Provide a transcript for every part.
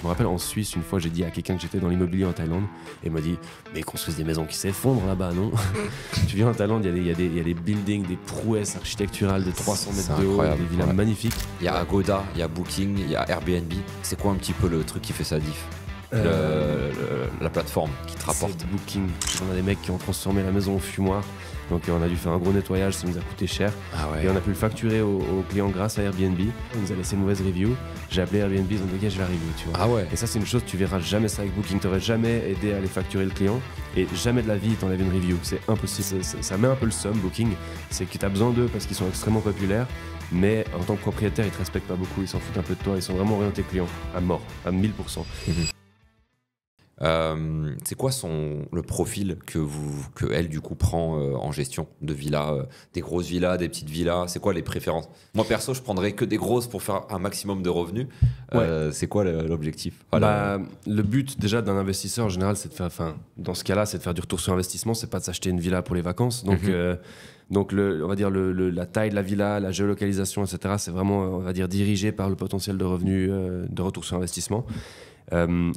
me rappelle en Suisse, une fois, j'ai dit à quelqu'un que j'étais dans l'immobilier en Thaïlande, et il m'a dit mais ils construisent des maisons qui s'effondrent là-bas, non? Tu viens en Thaïlande, il y a des buildings, des prouesses architecturales de 300 mètres de haut, des villas magnifiques. Il y a Agoda, il y a Booking, il y a Airbnb. C'est quoi un petit peu le truc qui fait ça diff? La plateforme qui te rapporte. C'est Booking. On a des mecs qui ont transformé la maison en fumoir. Donc on a dû faire un gros nettoyage, ça nous a coûté cher. Et on a pu le facturer aux clients grâce à Airbnb. On nous a laissé une mauvaise review. J'ai appelé Airbnb, ils ont dit dégage la review, tu vois. Et ça c'est une chose, tu verras jamais ça avec Booking. T'aurais jamais aidé à aller facturer le client et jamais de la vie ils t'enlèvent une review. C'est impossible. Ça met un peu le somme, Booking. C'est que t'as besoin d'eux parce qu'ils sont extrêmement populaires. Mais en tant que propriétaire, ils te respectent pas beaucoup, ils s'en foutent un peu de toi. Ils sont vraiment orientés clients, à mort, à 1000%. C'est quoi le profil que elle du coup prend en gestion de villas, des grosses villas, des petites villas? C'est quoi les préférences? Moi perso, je prendrais que des grosses pour faire un maximum de revenus. C'est quoi l'objectif? Le but déjà d'un investisseur en général, c'est de faire, dans ce cas-là, c'est de faire du retour sur investissement. C'est pas de s'acheter une villa pour les vacances. Donc on va dire la taille de la villa, la géolocalisation, etc. C'est vraiment, on va dire, dirigé par le potentiel de revenus de retour sur investissement.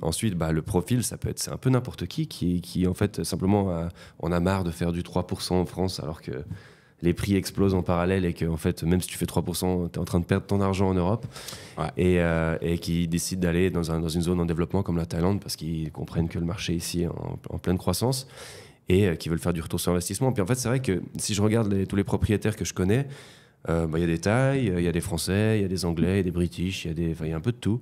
Ensuite, le profil, c'est un peu n'importe qui en fait simplement on a marre de faire du 3% en France alors que les prix explosent en parallèle et que en fait, même si tu fais 3%, tu es en train de perdre ton argent en Europe et qui décident d'aller dans une zone en développement comme la Thaïlande parce qu'ils comprennent que le marché ici est en pleine croissance et qui veulent faire du retour sur investissement. Puis en fait, c'est vrai que si je regarde tous les propriétaires que je connais, y a des Thaïs, il y a des Français, il y a des Anglais, il y a des British, il y a un peu de tout.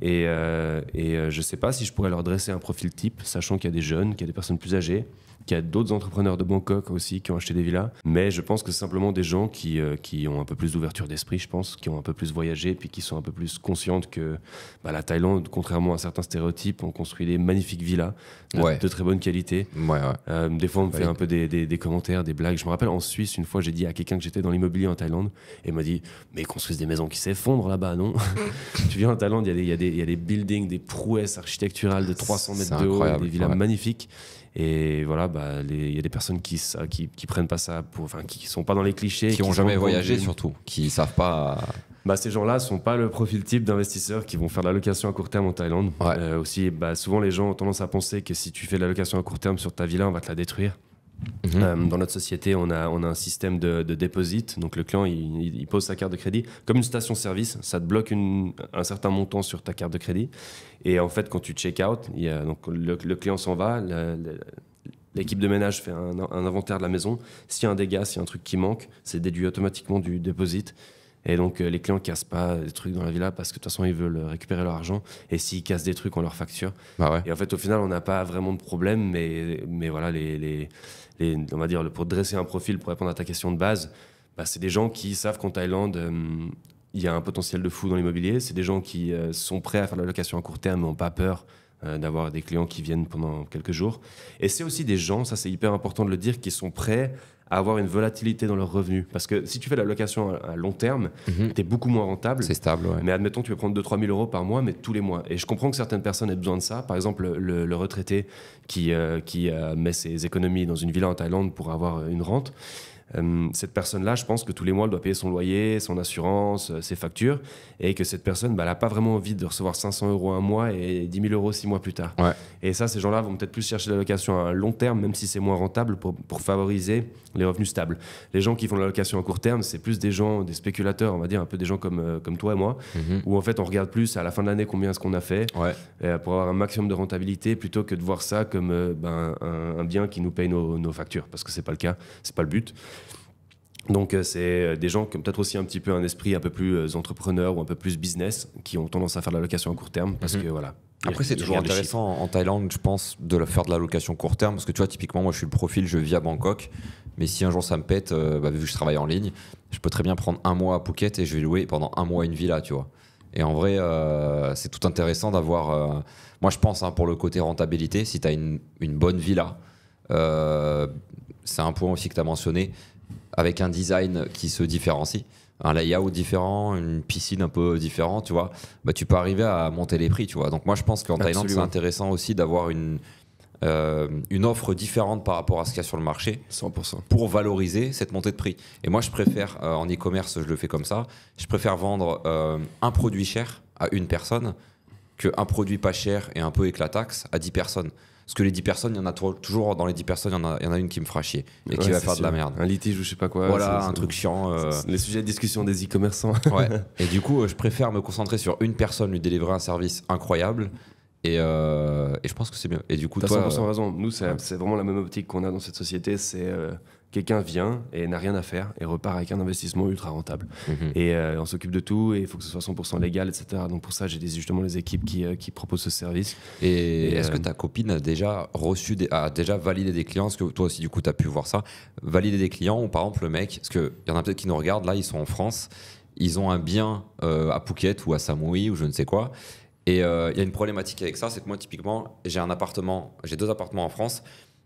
Et je ne sais pas si je pourrais leur dresser un profil type, sachant qu'il y a des jeunes, qu'il y a des personnes plus âgées, qu'il y a d'autres entrepreneurs de Bangkok aussi qui ont acheté des villas. Mais je pense que c'est simplement des gens qui ont un peu plus d'ouverture d'esprit, je pense, qui ont un peu plus voyagé, puis qui sont un peu plus conscientes que la Thaïlande, contrairement à certains stéréotypes, on construit des magnifiques villas de très bonne qualité. Des fois, on me fait un peu des commentaires, des blagues. Je me rappelle en Suisse, une fois, j'ai dit à quelqu'un que j'étais dans l'immobilier en Thaïlande, et il m'a dit mais ils construisent des maisons qui s'effondrent là-bas, non? Tu viens en Thaïlande, il y a des buildings, des prouesses architecturales de 300 mètres de haut, des villas magnifiques. Et voilà, il y a des personnes qui prennent pas ça qui sont pas dans les clichés, qui ont jamais voyagé surtout, qui savent pas. Ces gens-là sont pas le profil type d'investisseurs qui vont faire de la location à court terme en Thaïlande. Souvent les gens ont tendance à penser que si tu fais de la location à court terme sur ta villa, on va te la détruire. Dans notre société, on a un système de deposit. Donc le client, il pose sa carte de crédit comme une station-service. Ça te bloque un certain montant sur ta carte de crédit. Et en fait, quand tu check out, donc le client s'en va. L'équipe de ménage fait un inventaire de la maison. S'il y a un dégât, s'il y a un truc qui manque, c'est déduit automatiquement du deposit. Et donc les clients cassent pas des trucs dans la villa parce que de toute façon ils veulent récupérer leur argent. Et s'ils cassent des trucs, on leur facture. Et en fait, au final, on n'a pas vraiment de problème. Mais voilà, on va dire, pour dresser un profil, pour répondre à ta question de base, c'est des gens qui savent qu'en Thaïlande, il y a un potentiel de fou dans l'immobilier. C'est des gens qui sont prêts à faire de la location à court terme, mais n'ont pas peur d'avoir des clients qui viennent pendant quelques jours. Et c'est aussi des gens, ça c'est hyper important de le dire, qui sont prêts à avoir une volatilité dans leurs revenus. Parce que si tu fais de la location à long terme, tu es beaucoup moins rentable. C'est stable, Mais admettons, tu peux prendre 2-3 000 euros par mois, mais tous les mois. Et je comprends que certaines personnes aient besoin de ça. Par exemple, le retraité qui met ses économies dans une villa en Thaïlande pour avoir une rente. Cette personne-là, je pense que tous les mois, elle doit payer son loyer, son assurance, ses factures, et que cette personne, elle n'a pas vraiment envie de recevoir 500 euros un mois et 10 000 euros 6 mois plus tard. Et ça, ces gens-là vont peut-être plus chercher la location à long terme, même si c'est moins rentable, pour favoriser les revenus stables. Les gens qui font de la location à court terme, c'est plus des gens, des spéculateurs, on va dire, un peu des gens comme toi et moi, où en fait, on regarde plus à la fin de l'année combien est-ce qu'on a fait, pour avoir un maximum de rentabilité, plutôt que de voir ça comme un bien qui nous paye nos factures, parce que c'est pas le cas, c'est pas le but. Donc c'est des gens qui ont peut-être aussi un petit peu un esprit un peu plus entrepreneur ou un peu plus business, qui ont tendance à faire de la location à court terme parce que voilà. Après c'est toujours intéressant en Thaïlande, je pense, de faire de la location court terme parce que tu vois, typiquement moi je suis le profil, je vis à Bangkok, mais si un jour ça me pète, vu que je travaille en ligne, je peux très bien prendre un mois à Phuket et je vais louer pendant un mois une villa, tu vois. Et en vrai c'est tout intéressant d'avoir moi je pense pour le côté rentabilité, si tu as une bonne villa, c'est un point aussi que tu as mentionné, avec un design qui se différencie, un layout différent, une piscine un peu différente, tu vois, tu peux arriver à monter les prix, tu vois. Donc moi je pense qu'en Thaïlande c'est intéressant aussi d'avoir une offre différente par rapport à ce qu'il y a sur le marché 100%. Pour valoriser cette montée de prix. Et moi je préfère, en e-commerce je le fais comme ça, je préfère vendre un produit cher à une personne qu'un produit pas cher et un peu éclataxe à 10 personnes. Parce que les 10 personnes, il y en a toujours dans les 10 personnes, il y en a une qui me fera chier et qui va faire de la merde. Un litige ou je sais pas quoi. Voilà, un truc chiant. Les sujets de discussion des e-commerçants. Ouais. Et du coup, je préfère me concentrer sur une personne, lui délivrer un service incroyable. Et je pense que c'est mieux. Et du coup, t'as toi, 100% raison. Nous, c'est vraiment la même optique qu'on a dans cette société. C'est quelqu'un vient et n'a rien à faire et repart avec un investissement ultra rentable. Et on s'occupe de tout et il faut que ce soit 100% légal, etc. Donc pour ça, j'ai justement les équipes qui proposent ce service. Et est-ce que ta copine a déjà déjà validé des clients? Parce que toi aussi, du coup, tu as pu voir ça. Valider des clients ou par exemple, le mec, parce qu'il y en a peut-être qui nous regardent, là, ils sont en France, ils ont un bien à Phuket ou à Samui ou je ne sais quoi. Et il y a une problématique avec ça, c'est que moi, typiquement, j'ai 2 appartements en France.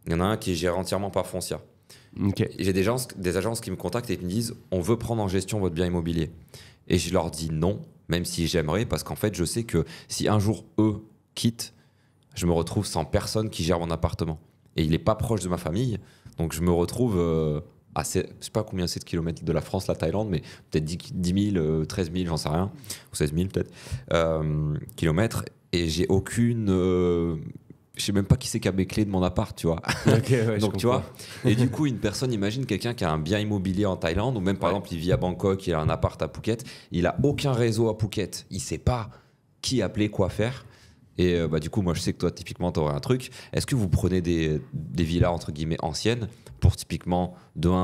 Il y en a un qui est géré entièrement par Foncia. Okay. J'ai des agences qui me contactent et qui me disent on veut prendre en gestion votre bien immobilier. Et je leur dis non, même si j'aimerais, parce qu'en fait, je sais que si un jour eux quittent, je me retrouve sans personne qui gère mon appartement. Et il n'est pas proche de ma famille, donc je me retrouve à, je ne sais pas combien c'est de kilomètres de la France, la Thaïlande, mais peut-être 10 000, 13 000, j'en sais rien, ou 16 000 peut-être, kilomètres. Et j'ai aucune. Je sais même pas qui c'est qui a mes clés de mon appart, tu vois. Okay, ouais, donc tu vois. Et du coup, une personne, imagine quelqu'un qui a un bien immobilier en Thaïlande, ou même par exemple, il vit à Bangkok, il a un appart à Phuket, il a aucun réseau à Phuket, il sait pas qui appeler, quoi faire. Et du coup, moi, je sais que toi, typiquement, tu aurais un truc. Est-ce que vous prenez des villas, entre guillemets, anciennes pour typiquement,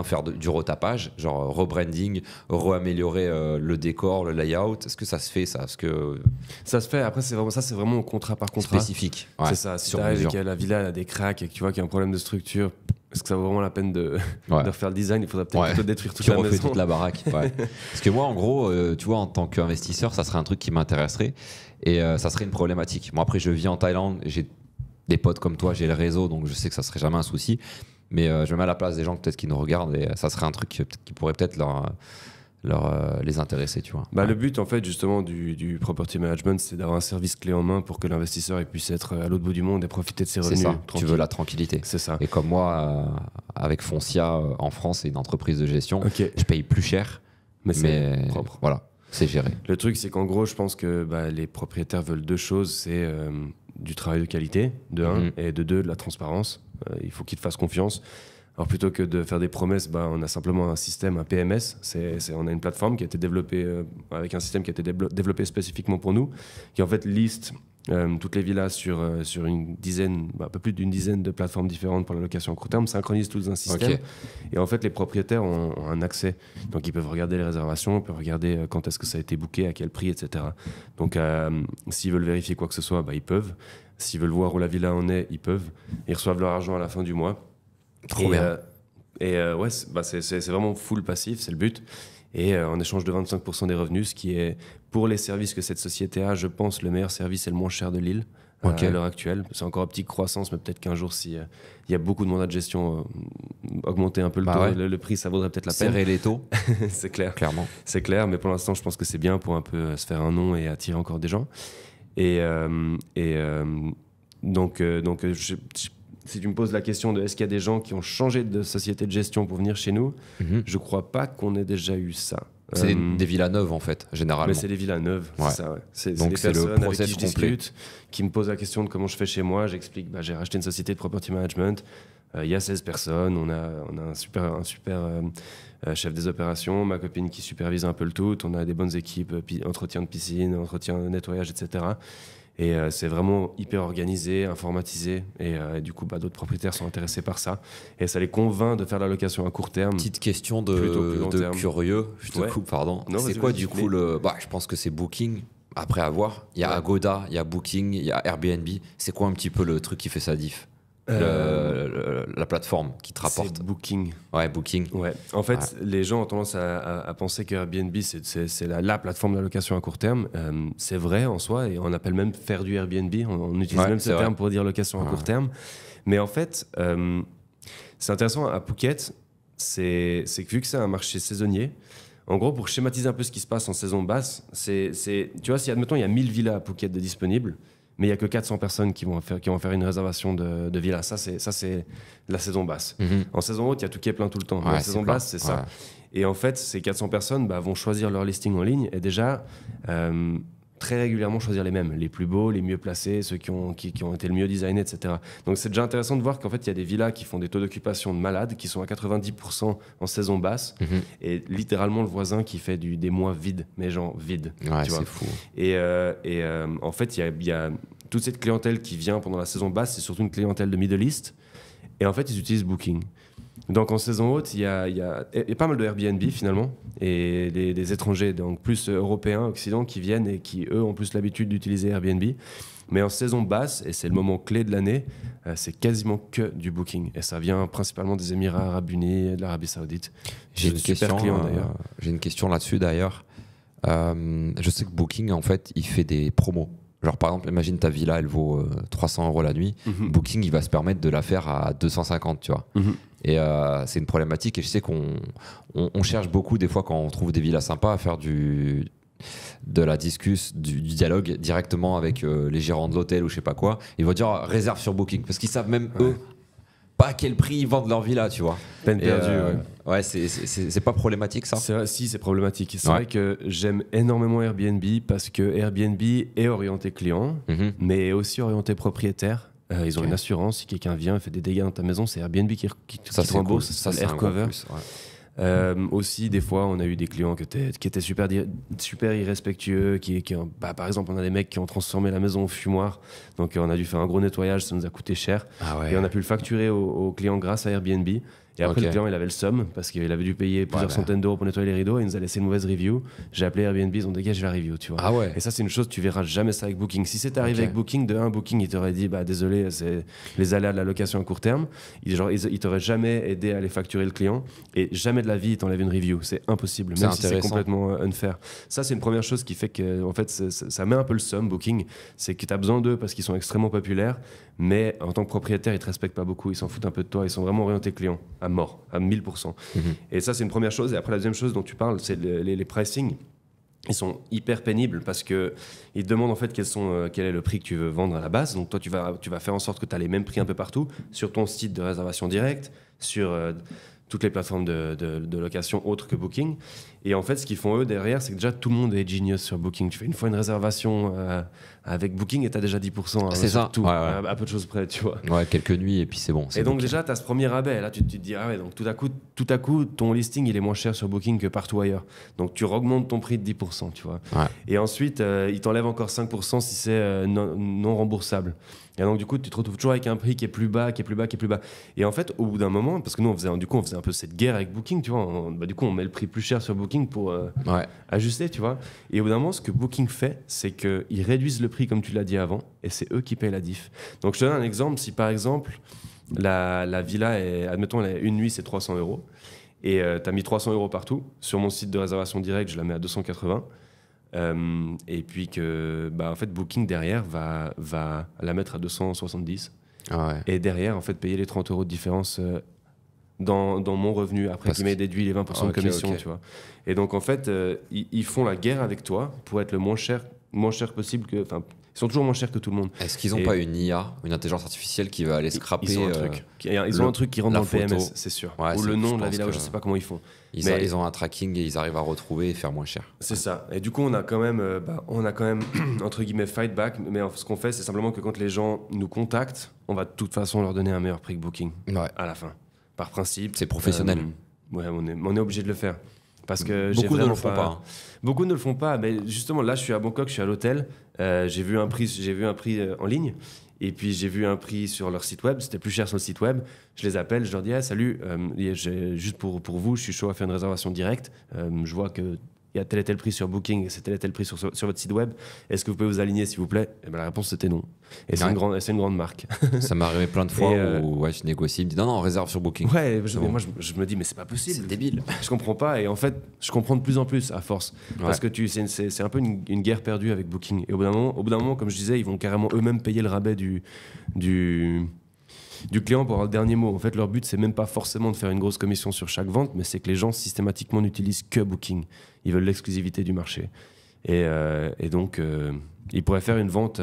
faire du retapage, genre rebranding, réaméliorer le décor, le layout? Est-ce que ça se fait, ça? Parce que ça se fait. Après, c'est vraiment au contrat par contrat. Spécifique. Ouais, c'est ça. Si t'arrives et que la villa elle a des cracks et que tu vois qu'il y a un problème de structure, est-ce que ça vaut vraiment la peine de refaire le design? Il faudrait peut-être plutôt détruire toute la maison. Tu refais toute la baraque. Parce que moi, en gros, tu vois, en tant qu'investisseur, ça serait un truc qui m'intéresserait. Et ça serait une problématique. Moi, après, je vis en Thaïlande, j'ai des potes comme toi, j'ai le réseau, donc je sais que ça serait jamais un souci. Mais je me mets à la place des gens peut-être qui nous regardent et ça serait un truc qui pourrait peut-être les intéresser, tu vois. Le but, en fait, justement, du property management, c'est d'avoir un service clé en main pour que l'investisseur puisse être à l'autre bout du monde et profiter de ses revenus. C'est ça, tu veux la tranquillité. C'est ça. Et comme moi, avec Foncia en France, c'est une entreprise de gestion, je paye plus cher, mais c'est propre. Voilà. C'est géré. Le truc, c'est qu'en gros, je pense que les propriétaires veulent 2 choses. C'est du travail de qualité, de 1, et de 2, de la transparence. Il faut qu'ils te fassent confiance. Alors plutôt que de faire des promesses, on a simplement un système, un PMS. On a une plateforme qui a été développée avec un système qui a été développé spécifiquement pour nous, qui en fait liste toutes les villas sur une dizaine, un peu plus d'une dizaine de plateformes différentes pour la location à court terme, synchronise tout dans un système. Et en fait, les propriétaires ont un accès. Donc, ils peuvent regarder les réservations, ils peuvent regarder quand est-ce que ça a été booké, à quel prix, etc. Donc, s'ils veulent vérifier quoi que ce soit, ils peuvent. S'ils veulent voir où la villa en est, ils peuvent. Ils reçoivent leur argent à la fin du mois. Trop bien. C'est vraiment full passif, c'est le but. Et en échange de 25% des revenus, ce qui est, pour les services que cette société a, je pense, le meilleur service et le moins cher de l'île à l'heure actuelle. C'est encore en petite croissance, mais peut-être qu'un jour, s'il y a beaucoup de mandats de gestion, augmenter un peu le prix, ça vaudrait peut-être la peine. Serrer les taux. C'est clair. Clairement. C'est clair, mais pour l'instant, je pense que c'est bien pour un peu se faire un nom et attirer encore des gens. Si tu me poses la question de est-ce qu'il y a des gens qui ont changé de société de gestion pour venir chez nous, je crois pas qu'on ait déjà eu ça. C'est des villas neuves en fait, généralement. Mais c'est des villas neuves, c'est ça. C'est donc des c'est personnes le process avec qui je complet. discute, qui me posent la question de comment je fais chez moi. J'explique, j'ai racheté une société de property management. Il y a 16 personnes, on a un super chef des opérations, ma copine qui supervise un peu le tout. On a des bonnes équipes, entretien de piscine, entretien de nettoyage, etc. Et c'est vraiment hyper organisé, informatisé. Et du coup, d'autres propriétaires sont intéressés par ça. Et ça les convainc de faire la location à court terme. Petite question de curieux, je te coupe, pardon. Non, c'est quoi du coup je pense que c'est Booking. Après avoir, il y a Agoda, il y a Booking, il y a Airbnb. C'est quoi un petit peu le truc qui fait sa diff? La plateforme qui te rapporte. C'est Booking. Ouais, Booking. Ouais. En fait, les gens ont tendance à penser que Airbnb, c'est la plateforme de la location à court terme. C'est vrai en soi, et on appelle même faire du Airbnb. On utilise même ce terme pour dire location à court terme. Mais en fait, c'est intéressant à Phuket, c'est que vu que c'est un marché saisonnier, en gros, pour schématiser un peu ce qui se passe en saison basse, tu vois, si admettons il y a 1000 villas à Phuket de disponibles, mais il n'y a que 400 personnes qui vont faire une réservation de villa. Ça, c'est la saison basse. En saison haute, il y a tout qui est plein tout le temps. En saison basse, c'est ça. Et en fait, ces 400 personnes vont choisir leur listing en ligne. Et déjà, très régulièrement choisir les mêmes, les plus beaux, les mieux placés, ceux qui ont été le mieux designés, etc. Donc c'est déjà intéressant de voir qu'en fait il y a des villas qui font des taux d'occupation de malades, qui sont à 90% en saison basse, et littéralement le voisin qui fait des mois vides, mais genre vides. Ouais, tu vois. c'est fou. Et en fait il y a toute cette clientèle qui vient pendant la saison basse, c'est surtout une clientèle de Middle East, et en fait ils utilisent Booking. Donc en saison haute, il y a pas mal de Airbnb finalement, et des étrangers, donc plus européens, occidentaux, qui viennent et qui eux ont plus l'habitude d'utiliser Airbnb. Mais en saison basse, et c'est le moment clé de l'année, c'est quasiment que du Booking. Et ça vient principalement des Émirats Arabes Unis et de l'Arabie Saoudite. J'ai une question là-dessus d'ailleurs. Je sais que Booking, en fait, il fait des promos. Genre par exemple, imagine ta villa, elle vaut 300 € la nuit. Booking, il va se permettre de la faire à 250, tu vois. Et c'est une problématique. Et je sais qu'on cherche beaucoup, des fois, quand on trouve des villas sympas, à faire du dialogue directement avec les gérants de l'hôtel ou je sais pas quoi. Ils vont dire réserve sur Booking. Parce qu'ils savent même eux pas à quel prix ils vendent leur villa, tu vois. Peine perdue, ouais, c'est pas problématique ça. Si, c'est problématique. C'est vrai que j'aime énormément Airbnb parce que Airbnb est orienté client, mais aussi orienté propriétaire. Ils ont une assurance. Si quelqu'un vient et fait des dégâts dans ta maison, c'est Airbnb qui te rembourse. Ça, c'est c'est l'air cover. Aussi, des fois, on a eu des clients qui étaient super irrespectueux. Par exemple, on a des mecs qui ont transformé la maison en fumoir. Donc, on a dû faire un gros nettoyage. Ça nous a coûté cher. Et on a pu le facturer aux clients grâce à Airbnb. Et après, le client, il avait le somme parce qu'il avait dû payer plusieurs centaines d'euros pour nettoyer les rideaux et il nous a laissé une mauvaise review. J'ai appelé Airbnb, ils ont dégagé la review, tu vois. Et ça, c'est une chose, tu verras jamais ça avec Booking. Si c'était arrivé avec Booking, Booking, il t'aurait dit, désolé, c'est les aléas de la location à court terme. Il t'aurait jamais aidé à aller facturer le client et jamais de la vie, il t'enlève une review. C'est impossible, même si c'est complètement unfair. Ça, c'est une première chose qui fait que, en fait, ça met un peu le somme, Booking. C'est que tu as besoin d'eux parce qu'ils sont extrêmement populaires, mais en tant que propriétaire, ils te respectent pas beaucoup. Ils s'en foutent un peu de toi. Ils sont vraiment orientés clients. À mort, à 1000%. Et ça, c'est une première chose. Et après, la deuxième chose dont tu parles, c'est les pricing. Ils sont hyper pénibles parce qu'ils te demandent en fait quel est le prix que tu veux vendre à la base. Donc toi, tu vas faire en sorte que tu as les mêmes prix un peu partout, sur ton site de réservation directe, sur toutes les plateformes de location autres que Booking. Et en fait, ce qu'ils font eux derrière, c'est que déjà tout le monde est genius sur Booking. Tu fais une fois une réservation avec Booking et tu as déjà 10%. C'est ça. Tout, à peu de choses près, tu vois. Ouais, quelques nuits et puis c'est bon. Et donc déjà, tu as ce premier rabais. Là, tu te dis, donc tout à coup, ton listing, il est moins cher sur Booking que partout ailleurs. Donc tu augmentes ton prix de 10%, tu vois. Et ensuite, ils t'enlèvent encore 5% si c'est non remboursable. Et donc du coup, tu te retrouves toujours avec un prix qui est plus bas, qui est plus bas, qui est plus bas. Et en fait, au bout d'un moment, parce que nous, on faisait un peu cette guerre avec Booking, tu vois. Du coup, on met le prix plus cher sur Booking pour ajuster, tu vois. Et au bout d'un moment, ce que Booking fait, c'est qu'ils réduisent le prix, comme tu l'as dit avant, et c'est eux qui payent la diff. Donc je te donne un exemple. Si par exemple, la villa est, admettons, une nuit, c'est 300 €, et tu as mis 300 € partout, sur mon site de réservation directe, je la mets à 280. Et puis que en fait Booking derrière va la mettre à 270 et derrière en fait payer les 30 € de différence dans mon revenu après qu'il m'ait déduit les 20% de commission, tu vois. Et donc en fait ils font la guerre avec toi pour être le moins cher possible que, enfin, ils sont toujours moins chers que tout le monde. Est-ce qu'ils n'ont pas une IA, une intelligence artificielle qui va aller scraper Ils ont un truc qui rentre dans le PMS, c'est sûr. Ou le nom de la villa, je sais pas comment ils font. Ils ont un tracking et ils arrivent à retrouver et faire moins cher. C'est ça. Et du coup, on a quand même entre guillemets fight back. Mais ce qu'on fait, c'est simplement que quand les gens nous contactent, on va de toute façon leur donner un meilleur prix que Booking à la fin, par principe. C'est professionnel. On est obligé de le faire. Parce que beaucoup ne le font pas. Beaucoup ne le font pas. Mais justement, là, je suis à Bangkok, je suis à l'hôtel. J'ai vu un prix en ligne. Et puis, j'ai vu un prix sur leur site web. C'était plus cher sur le site web. Je les appelle, je leur dis salut, juste pour vous, je suis chaud à faire une réservation directe. Je vois que il y a tel et tel prix sur Booking, c'est tel et tel prix sur votre site web. Est-ce que vous pouvez vous aligner, s'il vous plaît? Et la réponse, c'était non. Et c'est une grande marque. Ça m'est arrivé plein de fois où je négocie, il me dit non, réserve sur Booking. Ouais, moi, je me dis, mais c'est pas possible. C'est débile. Je comprends pas. Et en fait, je comprends de plus en plus à force. Parce que c'est un peu une guerre perdue avec Booking. Et au bout d'un moment, comme je disais, ils vont carrément eux-mêmes payer le rabais du client pour avoir le dernier mot. En fait, leur but, c'est même pas forcément de faire une grosse commission sur chaque vente, mais c'est que les gens systématiquement n'utilisent que Booking. Ils veulent l'exclusivité du marché. Et donc, ils pourraient faire une vente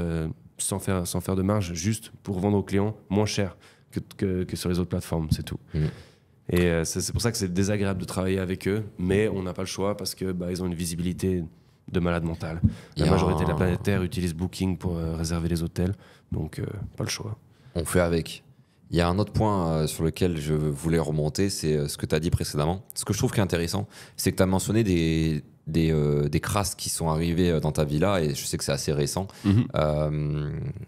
sans faire de marge, juste pour vendre aux clients moins cher que sur les autres plateformes, c'est tout. Et c'est pour ça que c'est désagréable de travailler avec eux, mais on n'a pas le choix parce que ils ont une visibilité de malade mental. La majorité de la planète Terre utilise Booking pour réserver les hôtels, donc pas le choix. On fait avec. Il y a un autre point sur lequel je voulais remonter, c'est ce que tu as dit précédemment. Ce que je trouve qui est intéressant, c'est que tu as mentionné des crasses qui sont arrivées dans ta villa, et je sais que c'est assez récent.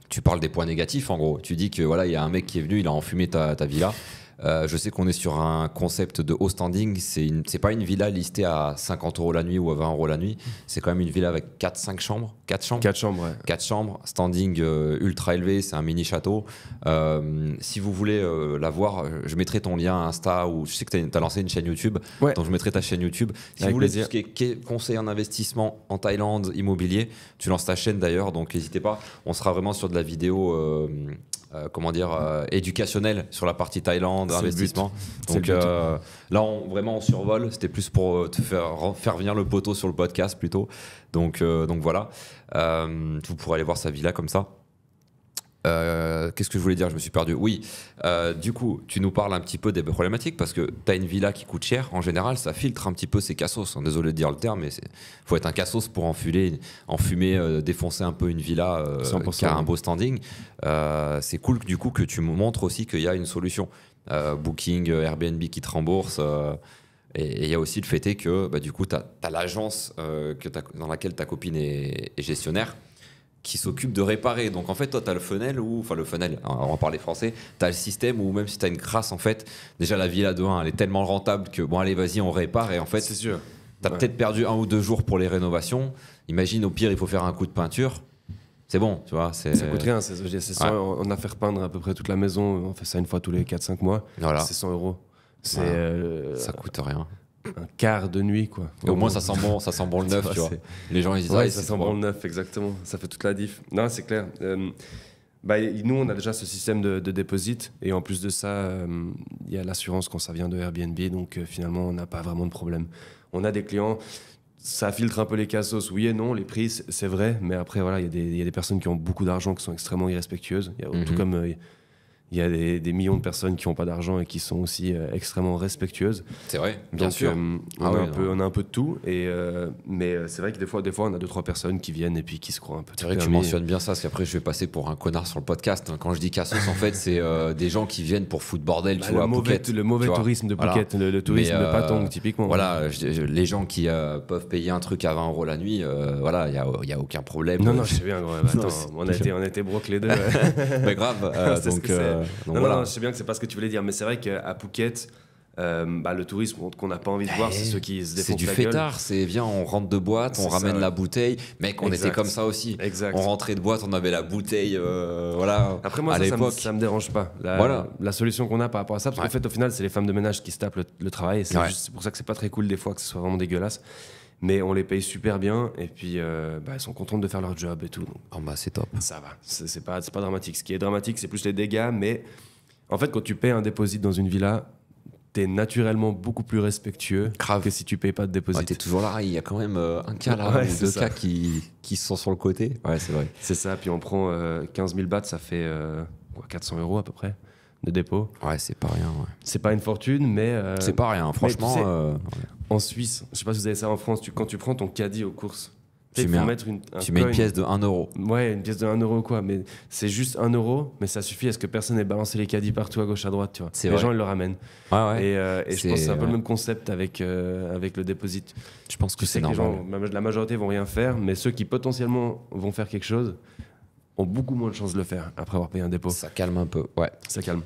Tu parles des points négatifs, en gros. Tu dis que voilà, il y a un mec qui est venu, il a enfumé ta villa. Je sais qu'on est sur un concept de haut standing. C'est pas une villa listée à 50 € la nuit ou à 20 € la nuit. C'est quand même une villa avec 4-5 chambres. 4 chambres 4 chambres, ouais. 4 chambres, standing ultra élevé. C'est un mini château. Si vous voulez la voir, je mettrai ton lien Insta, ou je sais que tu as lancé une chaîne YouTube. Ouais. Donc je mettrai ta chaîne YouTube. Si Avec vous voulez plaisir. tout ce qui est conseil en investissement en Thaïlande, immobilier, tu lances ta chaîne d'ailleurs. Donc n'hésitez pas. On sera vraiment sur de la vidéo. Éducationnel sur la partie Thaïlande, investissement. Donc là, vraiment, on survole. C'était plus pour te faire venir le poteau sur le podcast plutôt. Donc voilà. Vous pourrez aller voir sa villa comme ça. Qu'est-ce que je voulais dire? Je me suis perdu. Oui, du coup, tu nous parles un petit peu des problématiques, parce que tu as une villa qui coûte cher. En général, ça filtre un petit peu ces cassos. Désolé de dire le terme, mais faut être un cassos pour enfumer, défoncer un peu une villa qui a un beau standing. C'est cool du coup que tu me montres aussi qu'il y a une solution. Booking, Airbnb qui te rembourse. Et il y a aussi le fait est que du coup, tu as l'agence dans laquelle ta copine est gestionnaire, qui s'occupe de réparer. Donc en fait, toi, tu as le funnel, on va parler français, tu as le système où même si tu as une crasse, en fait, déjà la villa de 1, elle est tellement rentable que bon, allez, vas-y, on répare. Et en fait, c'est sûr. Tu as peut-être perdu 1 ou 2 jours pour les rénovations. Imagine, au pire, il faut faire un coup de peinture. C'est bon, tu vois. Ça coûte rien. On a fait repeindre à peu près toute la maison. On fait ça une fois tous les 4-5 mois. Voilà. C'est 100 €. Ça coûte rien. Un quart de nuit, quoi. Et au moins, ça sent bon le neuf, tu vois. Les gens, ils disent, ouais, ça sent bon le neuf, exactement. Ça fait toute la diff. Non, c'est clair. Nous, on a déjà ce système de deposit. Et en plus de ça, il y a l'assurance quand ça vient de Airbnb. Donc, finalement, on n'a pas vraiment de problème. On a des clients, ça filtre un peu les cassos. Oui et non, les prix, c'est vrai. Mais après, voilà, il y a des personnes qui ont beaucoup d'argent qui sont extrêmement irrespectueuses. Tout comme il y a des millions de personnes qui n'ont pas d'argent et qui sont aussi extrêmement respectueuses. C'est vrai, bien Donc, sûr. on a un peu de tout. Mais c'est vrai que des fois, on a 2-3 personnes qui viennent et puis qui se croient un peu. C'est vrai que tu mentionnes bien ça, parce qu'après, je vais passer pour un connard sur le podcast. Quand je dis cassos, en fait, c'est des gens qui viennent pour foutre bordel, tu vois, Phuket. Le mauvais tourisme de Phuket, le tourisme de Patong, typiquement. Voilà, les gens qui peuvent payer un truc à 20 € la nuit, voilà, il n'y a aucun problème. Non, je sais bien. On a été broke les deux. Mais grave. Non, je sais bien que c'est pas ce que tu voulais dire, mais c'est vrai qu'à Phuket, le tourisme qu'on n'a pas envie de voir, c'est ceux qui se défoncent c'est du la gueule. fêtard, viens, on rentre de boîte, on ramène la bouteille. Mec, on était comme ça aussi. Exact. On rentrait de boîte, on avait la bouteille, voilà. Après, moi, à l'époque, ça me dérange pas. La solution qu'on a par rapport à ça, parce qu'en fait, au final, c'est les femmes de ménage qui se tapent le travail. Et c'est pour ça que c'est pas très cool des fois que ce soit vraiment dégueulasse. Mais on les paye super bien et puis elles sont contentes de faire leur job et tout. Donc, c'est top. ça va, c'est pas dramatique. Ce qui est dramatique, c'est plus les dégâts. Mais en fait, quand tu payes un dépôt dans une villa, t'es naturellement beaucoup plus respectueux que si tu payes pas de dépôt. T'es toujours là, il y a quand même un cas là, ou 2 cas qui sont sur le côté. Ouais, c'est vrai. C'est ça, puis on prend 15 000 bahts, ça fait 400 € à peu près de dépôt. Ouais, c'est pas rien. Ouais. C'est pas une fortune, mais... c'est pas rien, franchement. Tu sais, en Suisse, je sais pas si vous avez ça en France, quand tu prends ton caddie aux courses, tu mets une pièce de 1 €. Ouais, une pièce de 1 € quoi, mais c'est juste 1 €, mais ça suffit à ce que personne ait balancé les caddies partout à gauche à droite, tu vois. Les gens ils le ramènent. Ouais. Et je pense que c'est un peu le même concept avec le deposit. Je pense que c'est normal. Que les gens, la majorité vont rien faire, mais ceux qui potentiellement vont faire quelque chose ont beaucoup moins de chances de le faire après avoir payé un dépôt. Ça calme un peu, ouais. Ça calme.